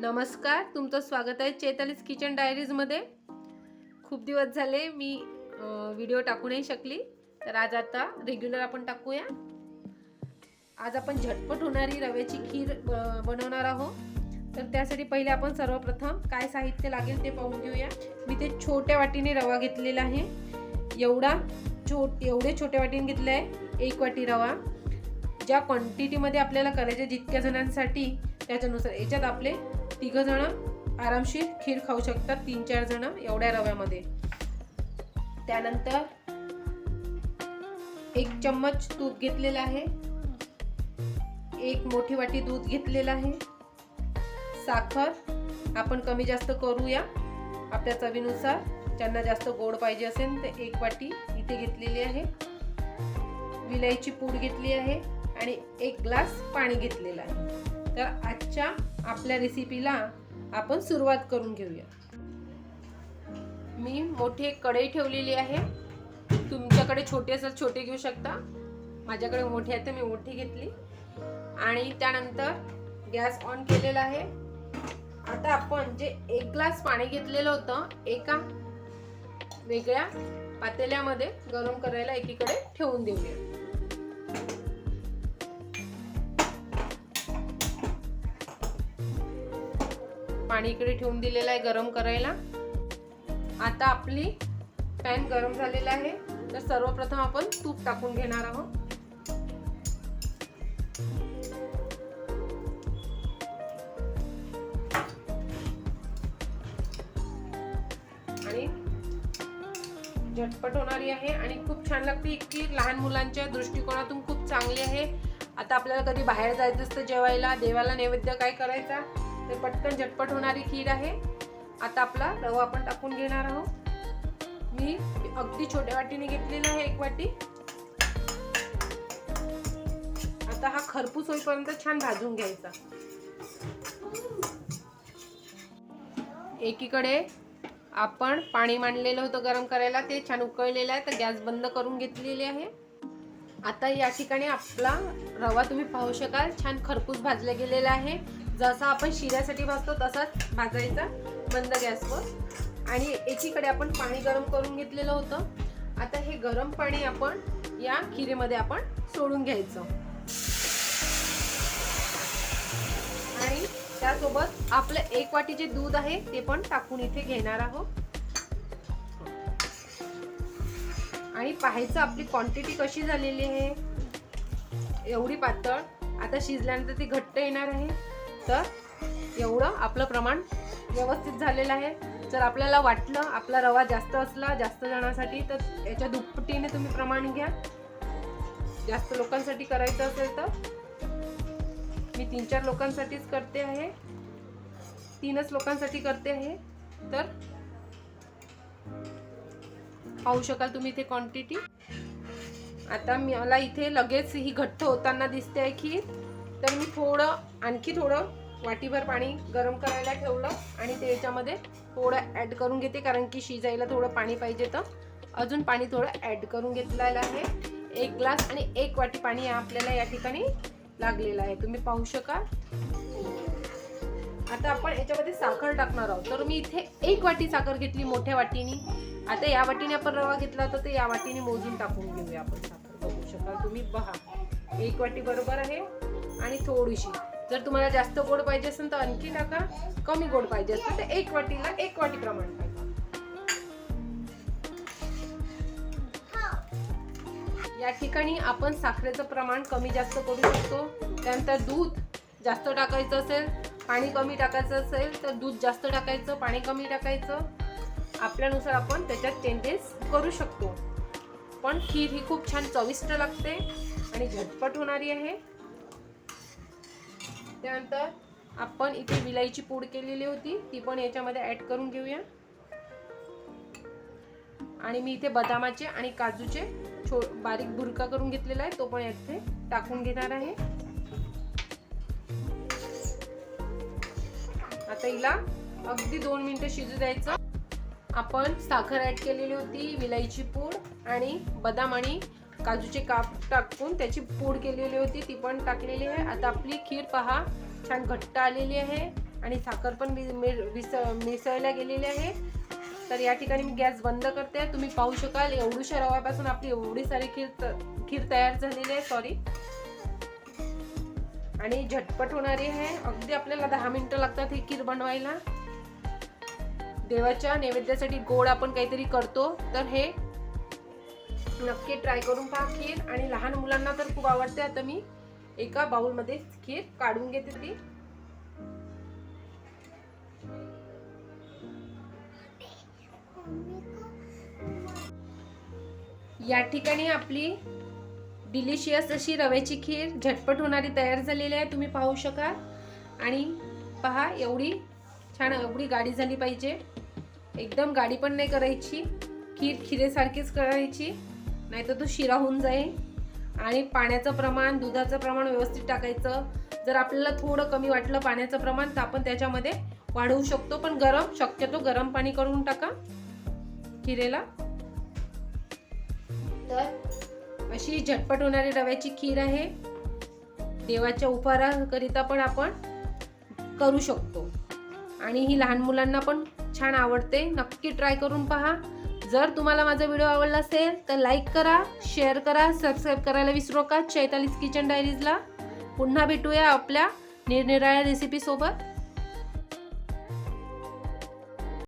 नमस्कार, तुमचं स्वागत आहे चैतालीस किचन डायरीजमध्ये। खूप दिवस झाले मी व्हिडिओ टाकू नाही शकली, तर आज आता रेग्युलर आपण टाकूया। आज आपण झटपट होणारी रव्याची खीर बनवणार आहोत। तर त्यासाठी पहिले आपण सर्वप्रथम काय साहित्य लागेल ते पाहून घेऊया। मी ते छोट्या वाटीने रवा घेतलेला आहे। एवढे छोट्या वाटीने घेतले आहे 1 वाटी रवा। ज्या क्वांटिटीमध्ये आपल्याला करायचे जितक्या जणांसाठी त्याच्यानुसार, याच्यात आपले 3 जण आरामशीर खीर खाऊ शकतात, 3-4 जण एवढ्या रव्यामध्ये। त्यानंतर 1 चम्मच तूप घेतलेला आहे, 1 मोठी वाटी दूध घेतलेला आहे, साखर आपण कमी जास्त करूया आपल्या चवीनुसार। ज्यांना जास्त गोड पाहिजे असेल तर 1 वाटी इथे घेतलेली आहे, विलायची पूड घेतली आहे आणि 1 ग्लास पाणी घेतलेलं आहे। तर आजच्या आपल्या रेसिपीला आपण सुरुवात करून घेऊया। मी मोठी एक कढई ठेवलेली आहे, तुमच्याकडे छोटे असेल छोटे घेऊ शकता, माझ्याकडे मोठी आहे तर मी मोठी घेतली। आणि त्यानंतर गॅस ऑन केलेला आहे। आता आपण जे 1 ग्लास पाणी घेतलेलं होतं एका वेगळ्या पातेल्यामध्ये गरम करायला एकीकडे ठेवून देऊया। पाणी इकडे ठेवून दिलेलं आहे गरम करायला। आता आपली पॅन गरम झालेला आहे, तर सर्वप्रथम आपण तूप टाकून घेणार आहोत। आणि झटपट होणारी आहे आणि खूप छान लागते की लहान मुलांच्या दृष्टिकोनातून खूप चांगली आहे। आता आपल्याला कधी बाहेर जायचं असतं जेवायला, देवाला नैवेद्य काय करायचा, ते पटकन झटपट होणारी खीर आहे। आता आपला रवा आपण टाकून घेणार आहोत। मी अगदी छोट्या वाटीने घेतलेला आहे 1 वाटी। आता हा खरपूस होईपर्यंत छान भाजून घ्यायचा। एकीकडे आपण पाणी मांडलेलं होतं गरम करायला, ते छान उकळलेलं आहे, तर गॅस बंद करून घेतलेली आहे। आता या ठिकाणी आपला रवा तुम्ही पाहू शकाल छान खरपूस भाजला गेलेला आहे। जसा आपण शिऱ्यासाठी भाजतो तसाच भाजायचा मंद गॅसवर। आणि एकीकडे आपण पाणी गरम करून घेतलेलं होतं। आता हे गरम पाणी आपण या खिरीमध्ये आपण सोडून घ्यायचं आणि त्यासोबत आपलं 1 वाटी जे दूध आहे ते पण टाकून इथे घेणार आहोत। आणि पाहायचं आपली क्वांटिटी कशी झालेली आहे, एवढी पातळ। आता शिजल्यानंतर ती घट्ट येणार आहे, तर एवढं आपलं प्रमाण व्यवस्थित झालेलं आहे। जर आपल्याला वाटलं आपला रवा जास्त असला जास्त जणांसाठी, तर याच्या दुप्पटीने तुम्ही प्रमाण घ्या। जास्त लोकांसाठी करायचं असेल तर मी 3-4 लोकांसाठीच करते आहे, 3च लोकांसाठी करते आहे। तर पाहू शकाल तुम्ही इथे क्वांटिटी। आता मला इथे लगेच ही घट्ट होताना दिसते आहे खीर, तर मी आणखी थोडं वाटीभर पाणी गरम करायला ठेवलं आणि ते याच्यामध्ये थोडं ॲड करून घेते, कारण की शिजायला थोडं पाणी पाहिजे, तर अजून पाणी थोडं ॲड करून घेतलेलं आहे। 1 ग्लास आणि 1 वाटी पाणी आपल्याला या ठिकाणी लागलेलं आहे, तुम्ही पाहू शकाल। आता आपण याच्यामध्ये साखर टाकणार आहोत, तर मी इथे 1 वाटी साखर घेतली मोठ्या वाटीने। आता या वाटीने आपण रवा घेतला होता, तर या वाटीने मोजून टाकून घेऊया आपण साखर। बघू शकाल तुम्ही, पहा 1 वाटी बरोबर आहे आणि थोडीशी। जर तुम्हाला जास्त गोड पाहिजे असेल तर आणखी टाका, कमी गोड पाहिजे असेल तर 1 वाटीला 1 वाटी प्रमाण टाका। या ठिकाणी आपण साखरेचं प्रमाण कमी जास्त करू शकतो। त्यानंतर दूध जास्त टाकायचं असेल, पाणी कमी टाकायचं असेल तर दूध जास्त टाकायचं, पाणी कमी टाकायचं, आपल्यानुसार आपण त्याच्यात चेंजेस करू शकतो। पण खीर ही खूप छान चविष्ट लागते आणि झटपट होणारी आहे। त्यानंतर आपण इथे विलायची पूड केलेली होती, ती पण याच्यामध्ये ॲड करून घेऊया। आणि मी इथे बदामाचे आणि काजूचे बारीक बुरका करून घेतलेला आहे, तो पण याचे टाकून घेणार आहे। आता हिला अगदी 2 मिनिटं शिजू द्यायचं। आपण साखर ॲड केलेली होती, विलायची पूड आणि बदाम आणि काजूचे काप टाकून त्याची पूड केलेली होती, ती पण टाकलेली आहे। आता आपली खीर पहा छान घट्ट आलेली आहे आणि साखर पण मिसळल्या गेलेली आहे. तर या ठिकाणी मी गॅस बंद करते. तुम्ही पाहू शकाल एवढ्याशा रव्यापासून आपली एवढी सारी खीर तयार झालेली आहे. सॉरी. आणि झटपट होणारी आहे. अगदी आपल्याला 10 मिनिटं लागतात ही खीर बनवायला. देवाच्या नैवेद्यासाठी गोड आपण काहीतरी करतो, तर हे नक्की ट्राय करून पहा खीर. आणि लहान मुलांना तर खूप आवडते. आता मी एका बाउल मध्ये खीर काढून घेते. ती या ठिकाणी आपली डिलिशियस अशी रव्याची खीर झटपट होणारी तयार झालेली आहे. तुम्ही पाहू शकाल. आणि पहा एवढी छान, एवढी गाढी झाली पाहिजे. एकदम गाढी पण नाही करायची. खीर खिरेसारखीच करायची, नाहीतर तो शिरा होऊन जाईल. आणि पाण्याचं प्रमाण, दुधाचं प्रमाण व्यवस्थित टाकायचं. जर आपल्याला थोडं कमी वाटलं पाण्याचं प्रमाण तर आपण त्याच्यामध्ये वाढवू शकतो, पण शक्यतो गरम पाणी करून टाका खिरेला. तर अशी झटपट होणारी रव्याची खीर आहे. देवाच्या उपहाराकरिता पण आपण करू शकतो. आणि ही लहान मुलांना पण छान आवडते. नक्की ट्राय करून पहा. जर तुम्हाला माझा व्हिडिओ आवडला असेल तर लाईक करा, शेअर करा, सबस्क्राईब करायला विसरू नका चैतालीस किचन डायरीजला. पुन्हा भेटूया आपल्या निरनिराळ्या रेसिपी सोबत.